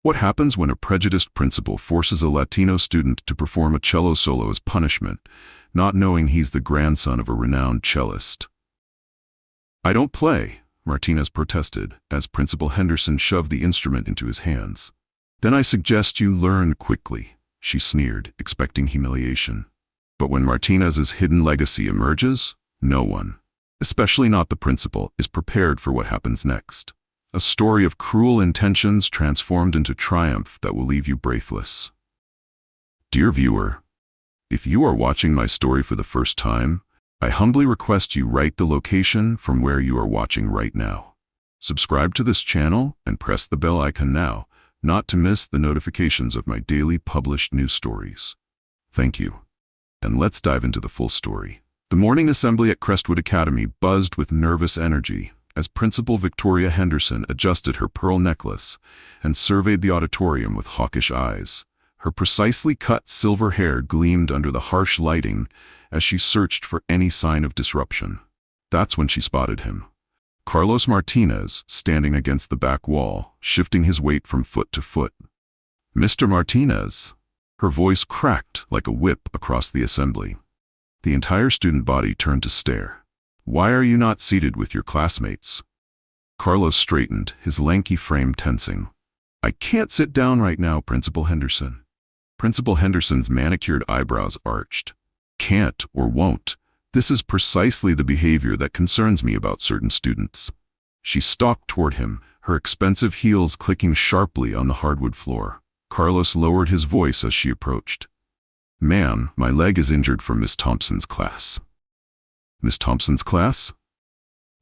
What happens when a prejudiced principal forces a Latino student to perform a cello solo as punishment, not knowing he's the grandson of a renowned cellist? "I don't play," Martinez protested, as Principal Henderson shoved the instrument into his hands. "Then I suggest you learn quickly," she sneered, expecting humiliation. But when Martinez's hidden legacy emerges, no one, especially not the principal, is prepared for what happens next. A story of cruel intentions transformed into triumph that will leave you breathless. Dear viewer, if you are watching my story for the first time, I humbly request you write the location from where you are watching right now. Subscribe to this channel and press the bell icon now, not to miss the notifications of my daily published news stories. Thank you. And let's dive into the full story. The morning assembly at Crestwood Academy buzzed with nervous energy as Principal Victoria Henderson adjusted her pearl necklace and surveyed the auditorium with hawkish eyes. Her precisely cut silver hair gleamed under the harsh lighting as she searched for any sign of disruption. That's when she spotted him. Carlos Martinez, standing against the back wall, shifting his weight from foot to foot. "Mr. Martinez." Her voice cracked like a whip across the assembly. The entire student body turned to stare. "Why are you not seated with your classmates?" Carlos straightened, his lanky frame tensing. "I can't sit down right now, Principal Henderson." Principal Henderson's manicured eyebrows arched. "Can't or won't. This is precisely the behavior that concerns me about certain students." She stalked toward him, her expensive heels clicking sharply on the hardwood floor. Carlos lowered his voice as she approached. "Ma'am, my leg is injured from Miss Thompson's class." "Miss Thompson's class?"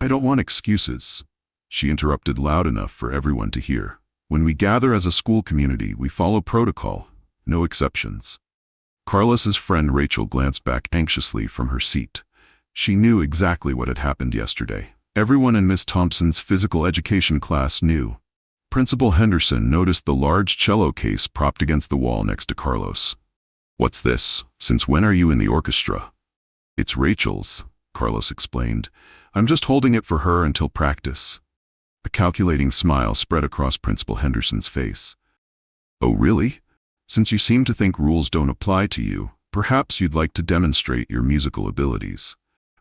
"I don't want excuses," she interrupted loud enough for everyone to hear. "When we gather as a school community, we follow protocol, no exceptions." Carlos's friend Rachel glanced back anxiously from her seat. She knew exactly what had happened yesterday. Everyone in Miss Thompson's physical education class knew. Principal Henderson noticed the large cello case propped against the wall next to Carlos. "What's this? Since when are you in the orchestra?" "It's Rachel's," Carlos explained. "I'm just holding it for her until practice." A calculating smile spread across Principal Henderson's face. "Oh, really? Since you seem to think rules don't apply to you, perhaps you'd like to demonstrate your musical abilities.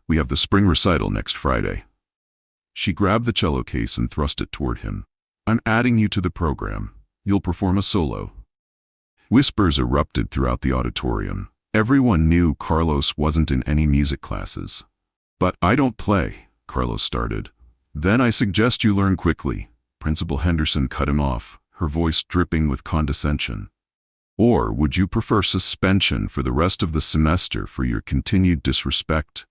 We have the spring recital next Friday." She grabbed the cello case and thrust it toward him. "I'm adding you to the program. You'll perform a solo." Whispers erupted throughout the auditorium. Everyone knew Carlos wasn't in any music classes. "But I don't play," Carlos started. "Then I suggest you learn quickly," Principal Henderson cut him off, her voice dripping with condescension. "Or would you prefer suspension for the rest of the semester for your continued disrespect?"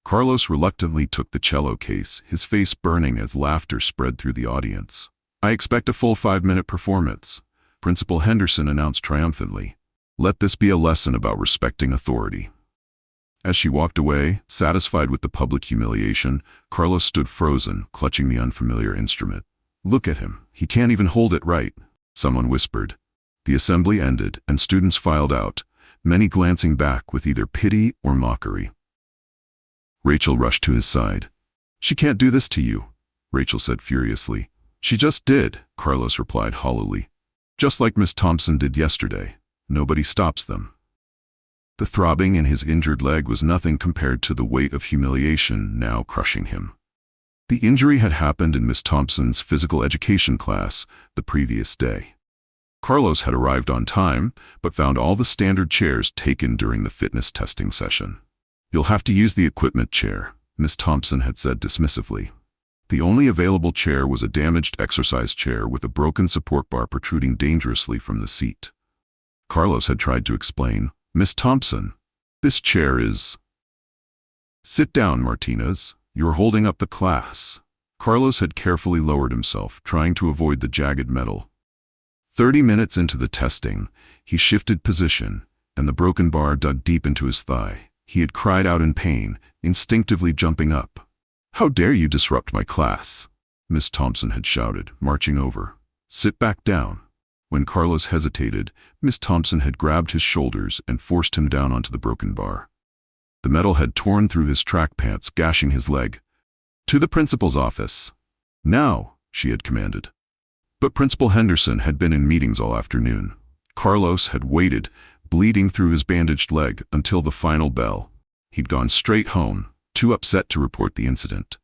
Carlos reluctantly took the cello case, his face burning as laughter spread through the audience. "I expect a full 5-minute performance," Principal Henderson announced triumphantly. "Let this be a lesson about respecting authority." As she walked away, satisfied with the public humiliation, Carlos stood frozen, clutching the unfamiliar instrument. "Look at him. He can't even hold it right," someone whispered. The assembly ended, and students filed out, many glancing back with either pity or mockery. Rachel rushed to his side. "She can't do this to you," Rachel said furiously. "She just did," Carlos replied hollowly. "Just like Miss Thompson did yesterday. Nobody stops them." The throbbing in his injured leg was nothing compared to the weight of humiliation now crushing him. The injury had happened in Miss Thompson's physical education class the previous day. Carlos had arrived on time, but found all the standard chairs taken during the fitness testing session. "You'll have to use the equipment chair," Miss Thompson had said dismissively. The only available chair was a damaged exercise chair with a broken support bar protruding dangerously from the seat. Carlos had tried to explain, "Miss Thompson, this chair is—" "Sit down, Martinez. You're holding up the class." Carlos had carefully lowered himself, trying to avoid the jagged metal. 30 minutes into the testing, he shifted position, and the broken bar dug deep into his thigh. He had cried out in pain, instinctively jumping up. "How dare you disrupt my class?" Miss Thompson had shouted, marching over. "Sit back down." When Carlos hesitated, Miss Thompson had grabbed his shoulders and forced him down onto the broken bar. The metal had torn through his track pants, gashing his leg. "To the principal's office." "Now," she had commanded. But Principal Henderson had been in meetings all afternoon. Carlos had waited, bleeding through his bandaged leg, until the final bell. He'd gone straight home, too upset to report the incident.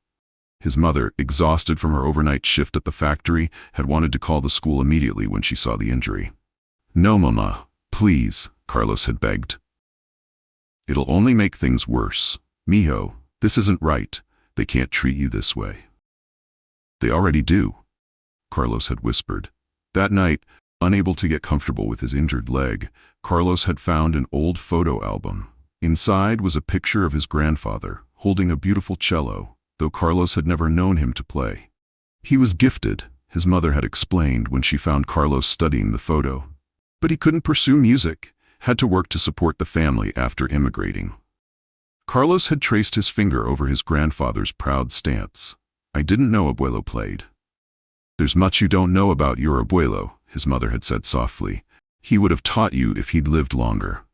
His mother, exhausted from her overnight shift at the factory, had wanted to call the school immediately when she saw the injury. "No, Mama, please," Carlos had begged. "It'll only make things worse. Mijo, this isn't right. They can't treat you this way." "They already do," Carlos had whispered. That night, unable to get comfortable with his injured leg, Carlos had found an old photo album. Inside was a picture of his grandfather, holding a beautiful cello, though Carlos had never known him to play. He was gifted, his mother had explained when she found Carlos studying the photo. But he couldn't pursue music, had to work to support the family after immigrating. Carlos had traced his finger over his grandfather's proud stance. "I didn't know Abuelo played." "There's much you don't know about your Abuelo," his mother had said softly. "He would have taught you if he'd lived longer."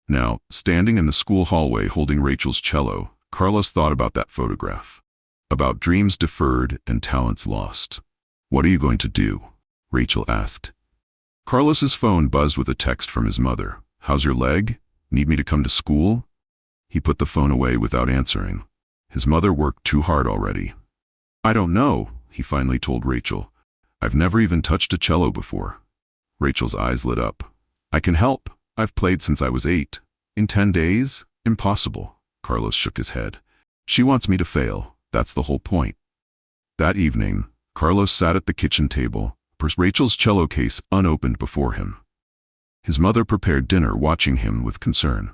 Now, standing in the school hallway holding Rachel's cello, Carlos thought about that photograph. About dreams deferred and talents lost. "What are you going to do?" Rachel asked. Carlos's phone buzzed with a text from his mother. "How's your leg? Need me to come to school?" He put the phone away without answering. His mother worked too hard already. "I don't know," he finally told Rachel. "I've never even touched a cello before." Rachel's eyes lit up. "I can help. I've played since I was 8. In 10 days? Impossible." Carlos shook his head. "She wants me to fail. That's the whole point." That evening, Carlos sat at the kitchen table, Rachel's cello case unopened before him. His mother prepared dinner, watching him with concern.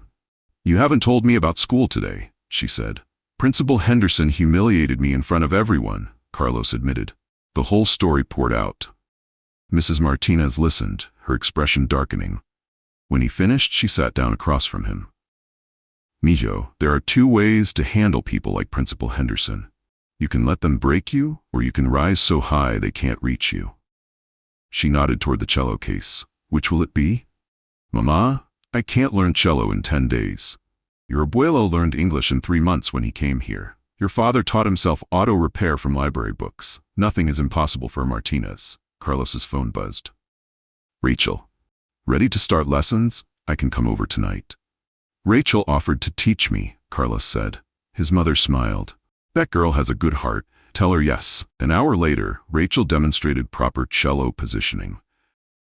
"You haven't told me about school today," she said. "Principal Henderson humiliated me in front of everyone," Carlos admitted. The whole story poured out. Mrs. Martinez listened, her expression darkening. When he finished, she sat down across from him. "Mijo, there are 2 ways to handle people like Principal Henderson. You can let them break you, or you can rise so high they can't reach you." She nodded toward the cello case. "Which will it be?" "Mama, I can't learn cello in 10 days. Your abuelo learned English in 3 months when he came here. Your father taught himself auto repair from library books. Nothing is impossible for Martinez." Carlos's phone buzzed. "Rachel, ready to start lessons? I can come over tonight." "Rachel offered to teach me," Carlos said. His mother smiled. "That girl has a good heart. Tell her yes." An hour later, Rachel demonstrated proper cello positioning.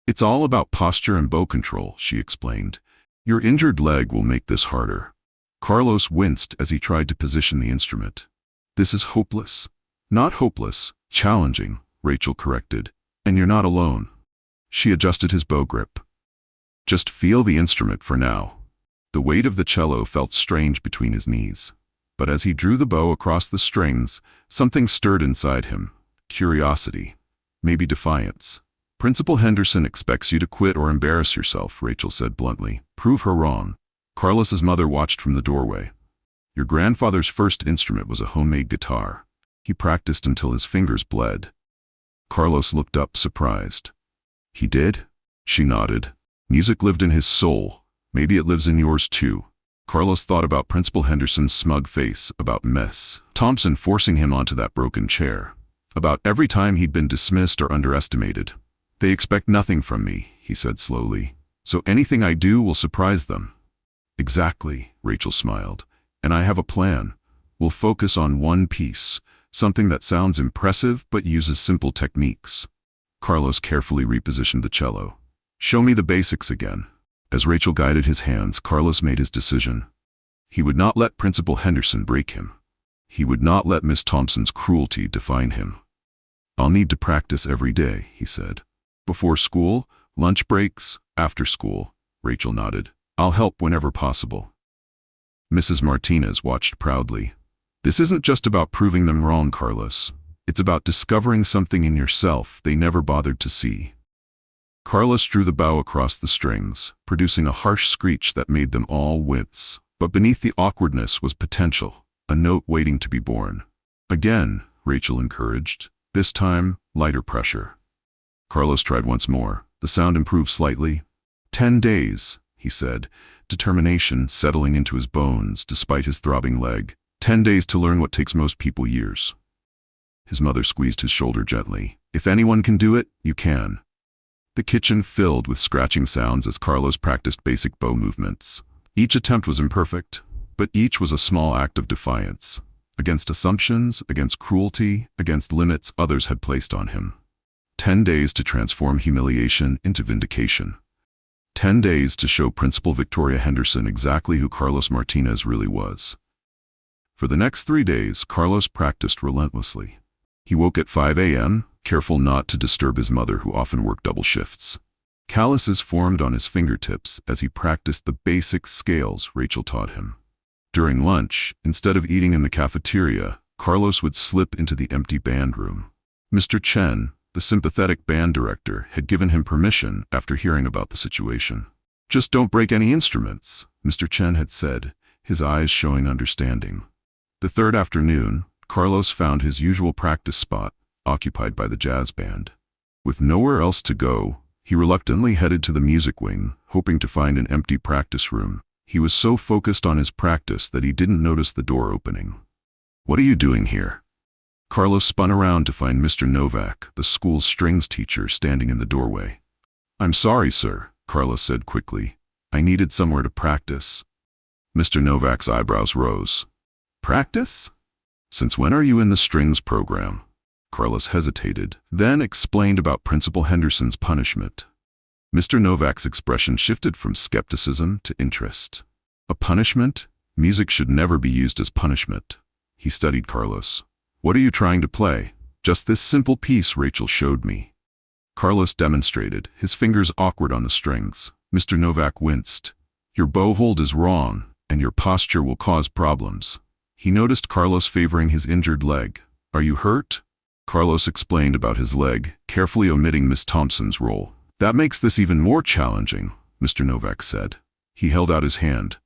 "It's all about posture and bow control," she explained. "Your injured leg will make this harder." Carlos winced as he tried to position the instrument. "This is hopeless." "Not hopeless, challenging," Rachel corrected. "And you're not alone." She adjusted his bow grip. "Just feel the instrument for now." The weight of the cello felt strange between his knees. But as he drew the bow across the strings, something stirred inside him. Curiosity. Maybe defiance. "Principal Henderson expects you to quit or embarrass yourself," Rachel said bluntly. "Prove her wrong." Carlos's mother watched from the doorway. "Your grandfather's first instrument was a homemade guitar. He practiced until his fingers bled." Carlos looked up, surprised. "He did?" She nodded. "Music lived in his soul. Maybe it lives in yours too." Carlos thought about Principal Henderson's smug face, about Miss Thompson forcing him onto that broken chair, about every time he'd been dismissed or underestimated. "They expect nothing from me," he said slowly. "So anything I do will surprise them." "Exactly," Rachel smiled. "And I have a plan. We'll focus on one piece, something that sounds impressive but uses simple techniques." Carlos carefully repositioned the cello. "Show me the basics again." As Rachel guided his hands, Carlos made his decision. He would not let Principal Henderson break him. He would not let Miss Thompson's cruelty define him. "I'll need to practice every day," he said. "Before school, lunch breaks, after school." Rachel nodded. "I'll help whenever possible." Mrs. Martinez watched proudly. "This isn't just about proving them wrong, Carlos. It's about discovering something in yourself they never bothered to see." Carlos drew the bow across the strings, producing a harsh screech that made them all wince. But beneath the awkwardness was potential, a note waiting to be born. "Again," Rachel encouraged. "This time, lighter pressure." Carlos tried once more. The sound improved slightly. 10 days, he said, determination settling into his bones despite his throbbing leg. 10 days to learn what takes most people years. His mother squeezed his shoulder gently. If anyone can do it, you can. The kitchen filled with scratching sounds as Carlos practiced basic bow movements. Each attempt was imperfect, but each was a small act of defiance. Against assumptions, against cruelty, against limits others had placed on him. 10 days to transform humiliation into vindication. 10 days to show Principal Victoria Henderson exactly who Carlos Martinez really was. For the next 3 days, Carlos practiced relentlessly. He woke at 5 a.m., careful not to disturb his mother who often worked double shifts. Calluses formed on his fingertips as he practiced the basic scales Rachel taught him. During lunch, instead of eating in the cafeteria, Carlos would slip into the empty band room. Mr. Chen, the sympathetic band director, had given him permission after hearing about the situation. "Just don't break any instruments," Mr. Chen had said, his eyes showing understanding. The third afternoon, Carlos found his usual practice spot, occupied by the jazz band. With nowhere else to go, he reluctantly headed to the music wing, hoping to find an empty practice room. He was so focused on his practice that he didn't notice the door opening. "What are you doing here?" Carlos spun around to find Mr. Novak, the school's strings teacher, standing in the doorway. "I'm sorry, sir," Carlos said quickly. "I needed somewhere to practice." Mr. Novak's eyebrows rose. "Practice? Since when are you in the strings program?" Carlos hesitated, then explained about Principal Henderson's punishment. Mr. Novak's expression shifted from skepticism to interest. "A punishment? Music should never be used as punishment." He studied Carlos. "What are you trying to play?" "Just this simple piece Rachel showed me." Carlos demonstrated, his fingers awkward on the strings. Mr. Novak winced. "Your bow hold is wrong, and your posture will cause problems." He noticed Carlos favoring his injured leg. "Are you hurt?" Carlos explained about his leg, carefully omitting Miss Thompson's role. "That makes this even more challenging," Mr. Novak said. He held out his hand.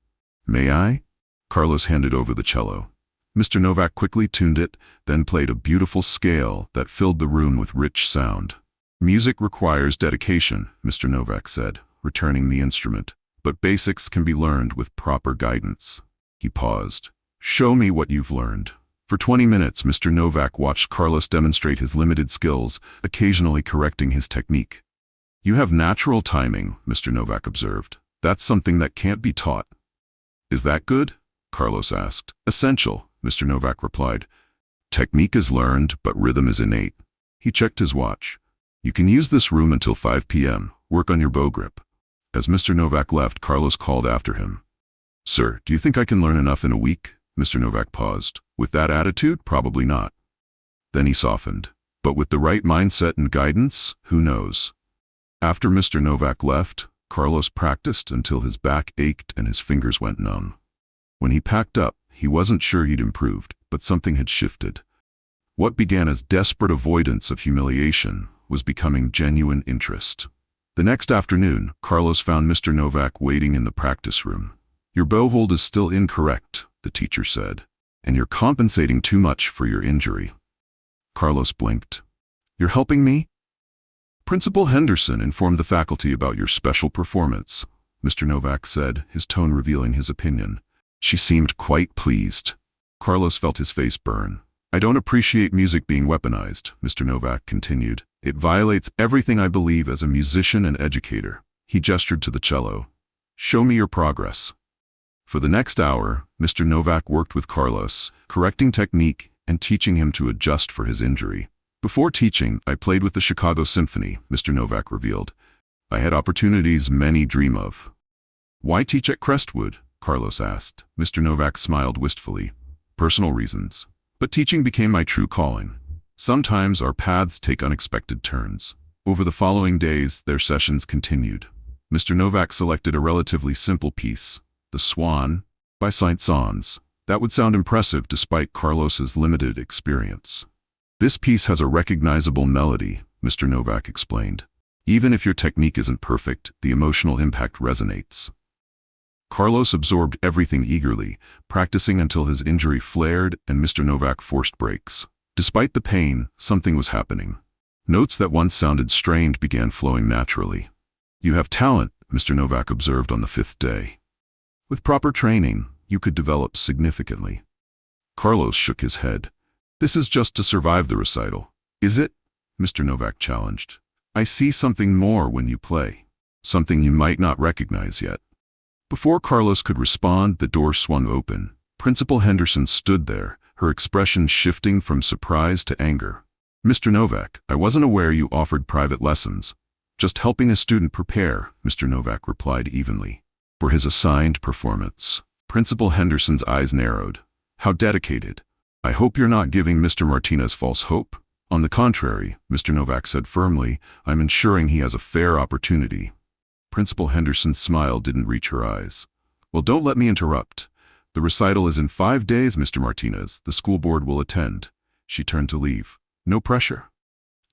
"May I?" Carlos handed over the cello. Mr. Novak quickly tuned it, then played a beautiful scale that filled the room with rich sound. "Music requires dedication," Mr. Novak said, returning the instrument. "But basics can be learned with proper guidance." He paused. "Show me what you've learned." For 20 minutes, Mr. Novak watched Carlos demonstrate his limited skills, occasionally correcting his technique. "You have natural timing," Mr. Novak observed. "That's something that can't be taught." "Is that good?" Carlos asked. "Essential," Mr. Novak replied. "Technique is learned, but rhythm is innate." He checked his watch. "You can use this room until 5 p.m. Work on your bow grip." As Mr. Novak left, Carlos called after him. "Sir, do you think I can learn enough in a week?" Mr. Novak paused. "With that attitude, probably not." Then he softened. "But with the right mindset and guidance, who knows?" After Mr. Novak left, Carlos practiced until his back ached and his fingers went numb. When he packed up, he wasn't sure he'd improved, but something had shifted. What began as desperate avoidance of humiliation was becoming genuine interest. The next afternoon, Carlos found Mr. Novak waiting in the practice room. "Your bow hold is still incorrect," the teacher said, "and you're compensating too much for your injury." Carlos blinked. "You're helping me?" "Principal Henderson informed the faculty about your special performance," Mr. Novak said, his tone revealing his opinion. "She seemed quite pleased." Carlos felt his face burn. "I don't appreciate music being weaponized," Mr. Novak continued. "It violates everything I believe as a musician and educator." He gestured to the cello. "Show me your progress." For the next hour, Mr. Novak worked with Carlos, correcting technique and teaching him to adjust for his injury. "Before teaching, I played with the Chicago Symphony," Mr. Novak revealed. "I had opportunities many dream of." "Why teach at Crestwood?" Carlos asked. Mr. Novak smiled wistfully. "Personal reasons. But teaching became my true calling. Sometimes our paths take unexpected turns." Over the following days, their sessions continued. Mr. Novak selected a relatively simple piece, The Swan, by Saint-Saëns. That would sound impressive despite Carlos's limited experience. "This piece has a recognizable melody," Mr. Novak explained. "Even if your technique isn't perfect, the emotional impact resonates." Carlos absorbed everything eagerly, practicing until his injury flared and Mr. Novak forced breaks. Despite the pain, something was happening. Notes that once sounded strained began flowing naturally. "You have talent," Mr. Novak observed on the 5th day. "With proper training, you could develop significantly." Carlos shook his head. This is just to survive the recital. Is it? Mr. Novak challenged. I see something more when you play. Something you might not recognize yet. Before Carlos could respond, the door swung open. Principal Henderson stood there, her expression shifting from surprise to anger. Mr. Novak, I wasn't aware you offered private lessons. Just helping a student prepare, Mr. Novak replied evenly. For his assigned performance. Principal Henderson's eyes narrowed. How dedicated. I hope you're not giving Mr. Martinez false hope. On the contrary, Mr. Novak said firmly, I'm ensuring he has a fair opportunity. Principal Henderson's smile didn't reach her eyes. Well, don't let me interrupt. The recital is in 5 days, Mr. Martinez. The school board will attend. She turned to leave. No pressure.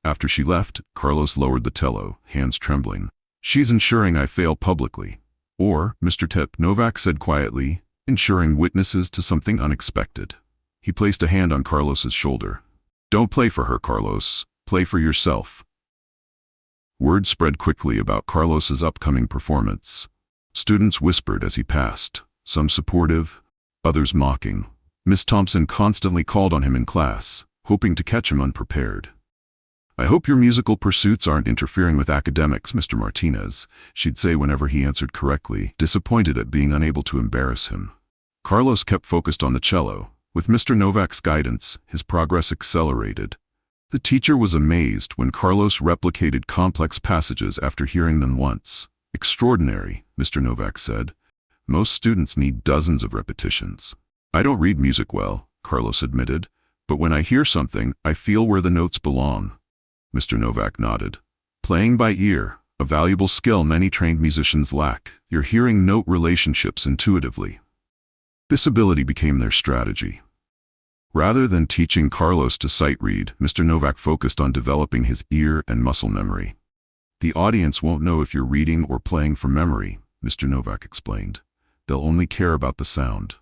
After she left, Carlos lowered the cello, hands trembling. She's ensuring I fail publicly. Or, Mr. Novak said quietly, ensuring witnesses to something unexpected. He placed a hand on Carlos's shoulder. Don't play for her, Carlos. Play for yourself. Word spread quickly about Carlos's upcoming performance. Students whispered as he passed, some supportive, others mocking. Miss Thompson constantly called on him in class, hoping to catch him unprepared. I hope your musical pursuits aren't interfering with academics, Mr. Martinez, she'd say whenever he answered correctly, disappointed at being unable to embarrass him. Carlos kept focused on the cello. With Mr. Novak's guidance, his progress accelerated. The teacher was amazed when Carlos replicated complex passages after hearing them once. Extraordinary, Mr. Novak said. Most students need dozens of repetitions. I don't read music well, Carlos admitted, but when I hear something, I feel where the notes belong. Mr. Novak nodded. Playing by ear, a valuable skill many trained musicians lack. You're hearing note relationships intuitively. This ability became their strategy. Rather than teaching Carlos to sight read, Mr. Novak focused on developing his ear and muscle memory. The audience won't know if you're reading or playing from memory, Mr. Novak explained. They'll only care about the sound.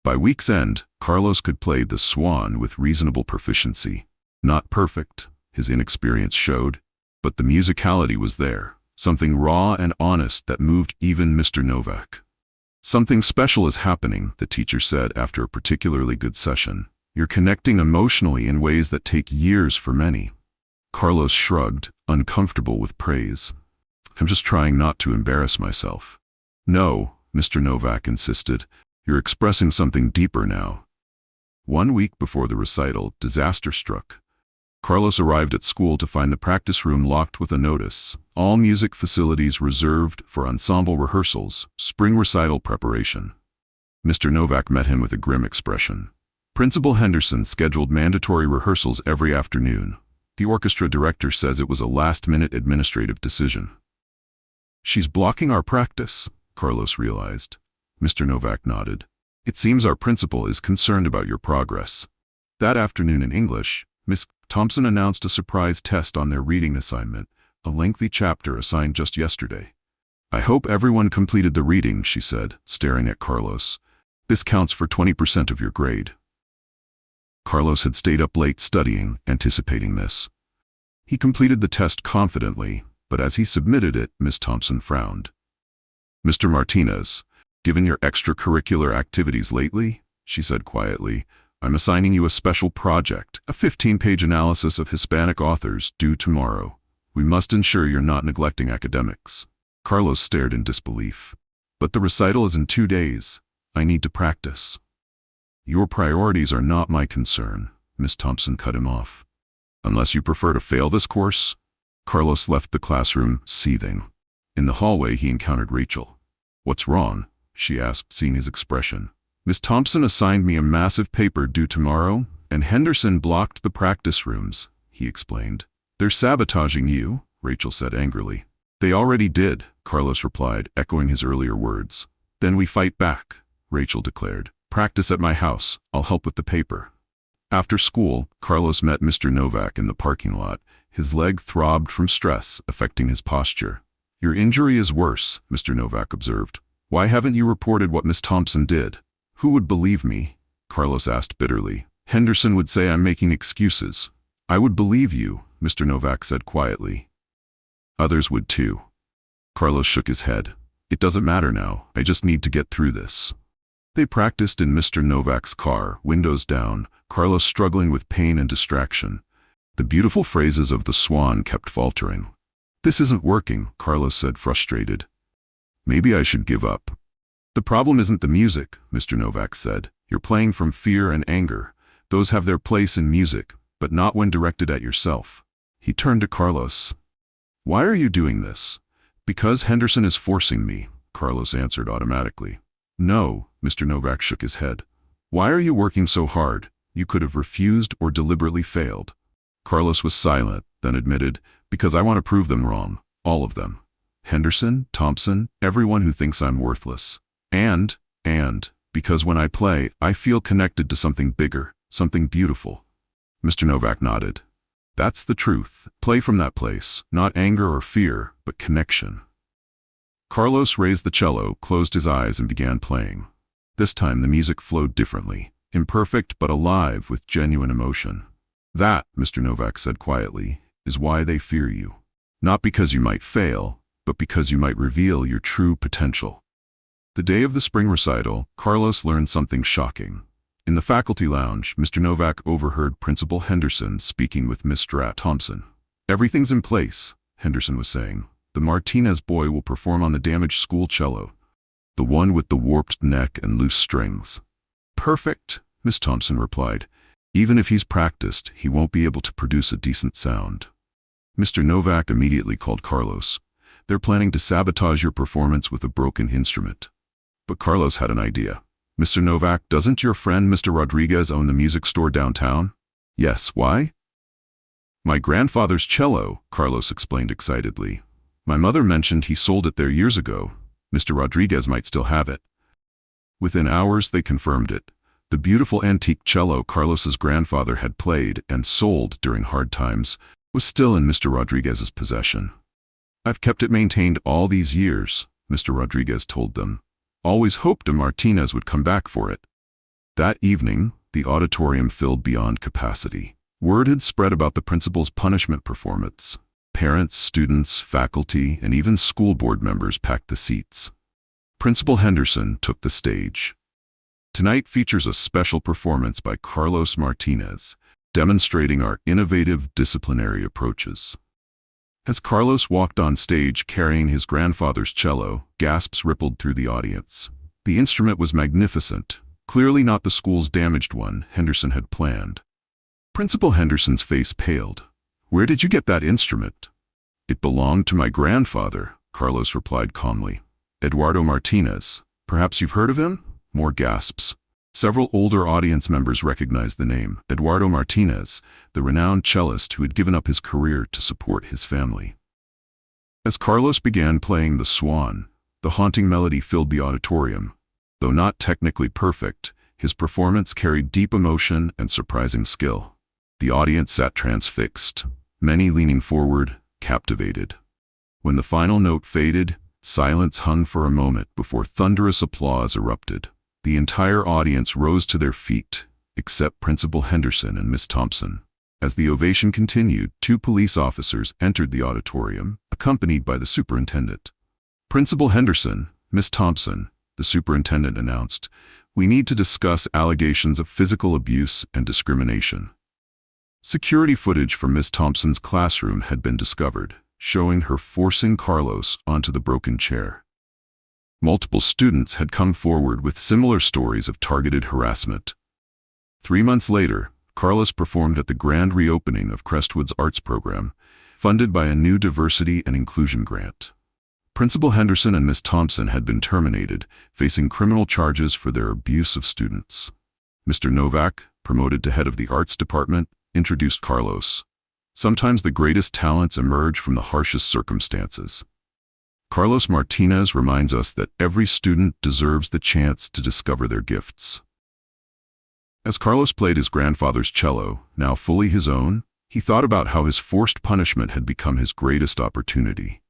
By week's end, Carlos could play the Swan with reasonable proficiency. Not perfect, his inexperience showed, but the musicality was there, something raw and honest that moved even Mr. Novak. Something special is happening, the teacher said after a particularly good session. You're connecting emotionally in ways that take years for many. Carlos shrugged, uncomfortable with praise. I'm just trying not to embarrass myself. No, Mr. Novak insisted. You're expressing something deeper now. 1 week before the recital, disaster struck. Carlos arrived at school to find the practice room locked with a notice. All music facilities reserved for ensemble rehearsals, spring recital preparation. Mr. Novak met him with a grim expression. Principal Henderson scheduled mandatory rehearsals every afternoon. The orchestra director says it was a last-minute administrative decision. She's blocking our practice, Carlos realized. Mr. Novak nodded. It seems our principal is concerned about your progress. That afternoon in English, Miss Thompson announced a surprise test on their reading assignment, a lengthy chapter assigned just yesterday. I hope everyone completed the reading, she said, staring at Carlos. This counts for 20% of your grade. Carlos had stayed up late studying, anticipating this. He completed the test confidently, but as he submitted it, Miss Thompson frowned. Mr. Martinez, given your extracurricular activities lately, she said quietly, I'm assigning you a special project, a 15-page analysis of Hispanic authors due tomorrow. We must ensure you're not neglecting academics. Carlos stared in disbelief. But the recital is in 2 days. I need to practice. Your priorities are not my concern, Miss Thompson cut him off. Unless you prefer to fail this course? Carlos left the classroom, seething. In the hallway, he encountered Rachel. What's wrong? She asked, seeing his expression. Miss Thompson assigned me a massive paper due tomorrow, and Henderson blocked the practice rooms, he explained. They're sabotaging you, Rachel said angrily. They already did, Carlos replied, echoing his earlier words. Then we fight back, Rachel declared. Practice at my house. I'll help with the paper. After school, Carlos met Mr. Novak in the parking lot. His leg throbbed from stress, affecting his posture. Your injury is worse, Mr. Novak observed. Why haven't you reported what Miss Thompson did? Who would believe me? Carlos asked bitterly. Henderson would say I'm making excuses. I would believe you, Mr. Novak said quietly. Others would too. Carlos shook his head. It doesn't matter now. I just need to get through this. They practiced in Mr. Novak's car, windows down, Carlos struggling with pain and distraction. The beautiful phrases of the swan kept faltering. "This isn't working," Carlos said, frustrated. "Maybe I should give up." "The problem isn't the music," Mr. Novak said. "You're playing from fear and anger. Those have their place in music, but not when directed at yourself." He turned to Carlos. "Why are you doing this?" "Because Henderson is forcing me," Carlos answered automatically. "No," Mr. Novak shook his head. "Why are you working so hard? You could have refused or deliberately failed." Carlos was silent, then admitted, "Because I want to prove them wrong. All of them. Henderson, Thompson, everyone who thinks I'm worthless. And, because when I play, I feel connected to something bigger, something beautiful." Mr. Novak nodded. "That's the truth. Play from that place, not anger or fear, but connection." Carlos raised the cello, closed his eyes, and began playing. This time the music flowed differently, imperfect but alive with genuine emotion. "That," Mr. Novak said quietly, "is why they fear you. Not because you might fail, but because you might reveal your true potential." The day of the spring recital, Carlos learned something shocking. In the faculty lounge, Mr. Novak overheard Principal Henderson speaking with Miss Thompson. "Everything's in place," Henderson was saying. "The Martinez boy will perform on the damaged school cello. The one with the warped neck and loose strings." "Perfect," Miss Thompson replied. "Even if he's practiced, he won't be able to produce a decent sound." Mr. Novak immediately called Carlos. "They're planning to sabotage your performance with a broken instrument." But Carlos had an idea. "Mr. Novak, doesn't your friend Mr. Rodriguez own the music store downtown?" "Yes, why?" "My grandfather's cello," Carlos explained excitedly. "My mother mentioned he sold it there years ago. Mr. Rodriguez might still have it." Within hours they confirmed it. The beautiful antique cello Carlos's grandfather had played and sold during hard times was still in Mr. Rodriguez's possession. "I've kept it maintained all these years," Mr. Rodriguez told them. "Always hoped a Martinez would come back for it." That evening, the auditorium filled beyond capacity. Word had spread about the principal's punishment performance. Parents, students, faculty, and even school board members packed the seats. Principal Henderson took the stage. "Tonight features a special performance by Carlos Martinez, demonstrating our innovative disciplinary approaches." As Carlos walked on stage carrying his grandfather's cello, gasps rippled through the audience. The instrument was magnificent, clearly not the school's damaged one Henderson had planned. Principal Henderson's face paled. "Where did you get that instrument?" "It belonged to my grandfather," Carlos replied calmly. "Eduardo Martinez. Perhaps you've heard of him?" More gasps. Several older audience members recognized the name. Eduardo Martinez, the renowned cellist who had given up his career to support his family. As Carlos began playing the Swan, the haunting melody filled the auditorium. Though not technically perfect, his performance carried deep emotion and surprising skill. The audience sat transfixed, many leaning forward, captivated. When the final note faded, silence hung for a moment before thunderous applause erupted. The entire audience rose to their feet, except Principal Henderson and Miss Thompson. As the ovation continued, 2 police officers entered the auditorium, accompanied by the superintendent. "Principal Henderson, Miss Thompson," the superintendent announced, "we need to discuss allegations of physical abuse and discrimination." Security footage from Miss Thompson's classroom had been discovered, showing her forcing Carlos onto the broken chair. Multiple students had come forward with similar stories of targeted harassment. 3 months later, Carlos performed at the grand reopening of Crestwood's arts program, funded by a new diversity and inclusion grant. Principal Henderson and Miss Thompson had been terminated, facing criminal charges for their abuse of students. Mr. Novak, promoted to head of the arts department, introduced Carlos. "Sometimes the greatest talents emerge from the harshest circumstances." Carlos Martinez reminds us that every student deserves the chance to discover their gifts. As Carlos played his grandfather's cello, now fully his own, he thought about how his forced punishment had become his greatest opportunity.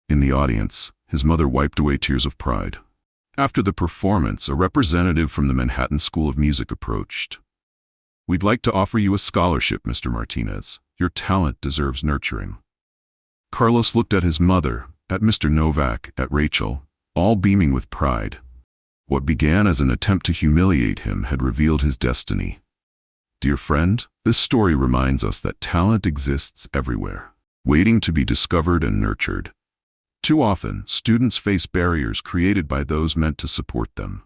In the audience, his mother wiped away tears of pride. After the performance, a representative from the Manhattan School of Music approached. "We'd like to offer you a scholarship, Mr. Martinez. Your talent deserves nurturing." Carlos looked at his mother, at Mr. Novak, at Rachel, all beaming with pride. What began as an attempt to humiliate him had revealed his destiny. Dear friend, this story reminds us that talent exists everywhere, waiting to be discovered and nurtured. Too often, students face barriers created by those meant to support them.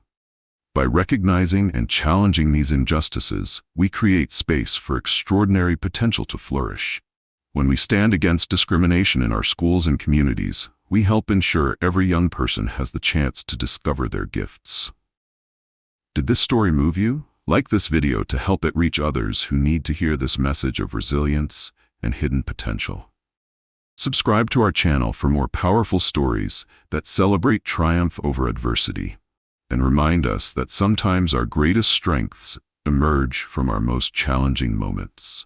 By recognizing and challenging these injustices, we create space for extraordinary potential to flourish. When we stand against discrimination in our schools and communities, we help ensure every young person has the chance to discover their gifts. Did this story move you? Like this video to help it reach others who need to hear this message of resilience and hidden potential. Subscribe to our channel for more powerful stories that celebrate triumph over adversity, and remind us that sometimes our greatest strengths emerge from our most challenging moments.